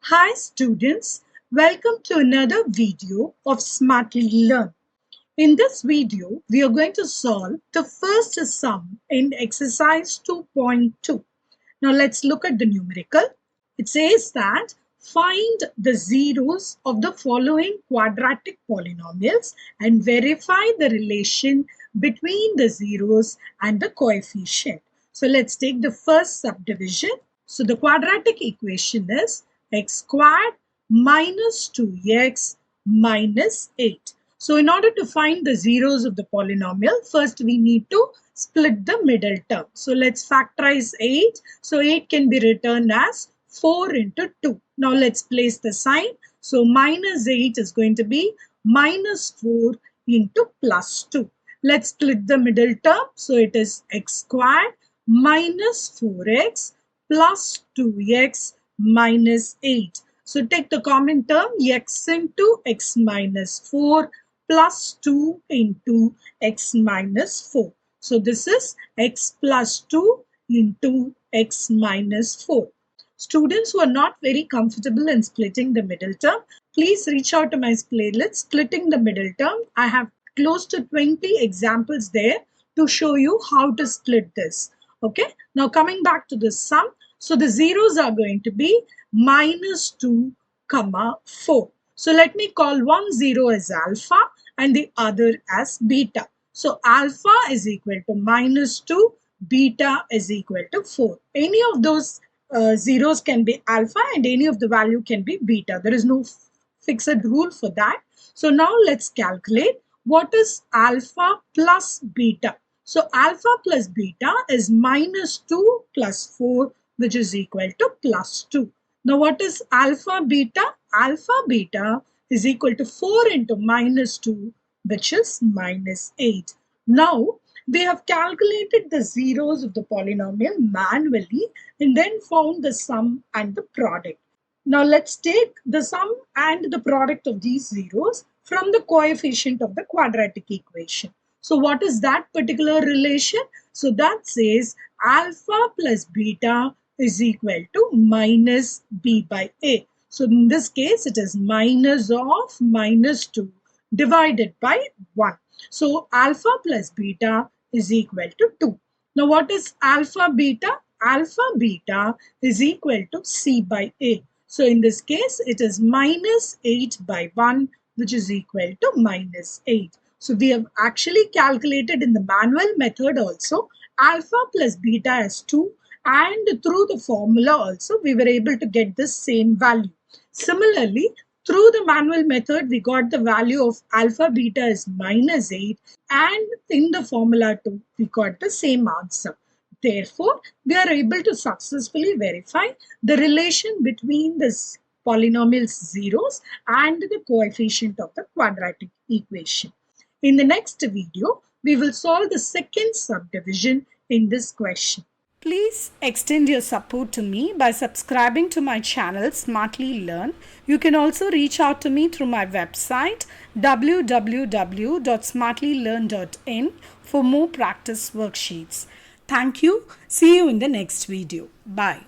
Hi students, welcome to another video of Smartly Learn. In this video, we are going to solve the first sum in exercise 2.2. Now let's look at the numerical. It says that find the zeros of the following quadratic polynomials and verify the relation between the zeros and the coefficient. So let's take the first subdivision. So the quadratic equation is x squared minus 2x minus 8. So in order to find the zeros of the polynomial, first we need to split the middle term. So let's factorize 8. So 8 can be written as 4 into 2. Now let's place the sign. So minus 8 is going to be minus 4 into plus 2. Let's split the middle term. So it is x squared minus 4x plus 2x minus 8. So take the common term x into x minus 4 plus 2 into x minus 4. So this is x plus 2 into x minus 4. Students who are not very comfortable in splitting the middle term, please reach out to my playlist Splitting the Middle Term. I have close to 20 examples there to show you how to split this. Okay, now coming back to the sum. So the zeros are going to be minus 2, 4. So let me call one zero as alpha and the other as beta. So alpha is equal to minus 2, beta is equal to 4. Any of those zeros can be alpha and any of the value can be beta. There is no fixed rule for that. So now let's calculate what is alpha plus beta. So alpha plus beta is minus 2 plus 4, which is equal to plus 2. Now what is alpha beta? Alpha beta is equal to 4 into minus 2, which is minus 8. Now we have calculated the zeros of the polynomial manually and then found the sum and the product. Now let's take the sum and the product of these zeros from the coefficient of the quadratic equation. So what is that particular relation? So that says alpha plus beta is equal to minus b by a. So in this case, it is minus of minus 2 divided by 1. So alpha plus beta is equal to 2. Now what is alpha beta? Alpha beta is equal to c by a. So in this case, it is minus 8 by 1, which is equal to minus 8. So we have actually calculated in the manual method also alpha plus beta as 2, and through the formula also we were able to get the same value. Similarly, through the manual method we got the value of alpha beta as minus 8, and in the formula too we got the same answer. Therefore, we are able to successfully verify the relation between the polynomial's zeros and the coefficient of the quadratic equation. In the next video, we will solve the second subdivision in this question. Please extend your support to me by subscribing to my channel Smartly Learn. You can also reach out to me through my website www.smartlylearn.in for more practice worksheets. Thank you. See you in the next video. Bye.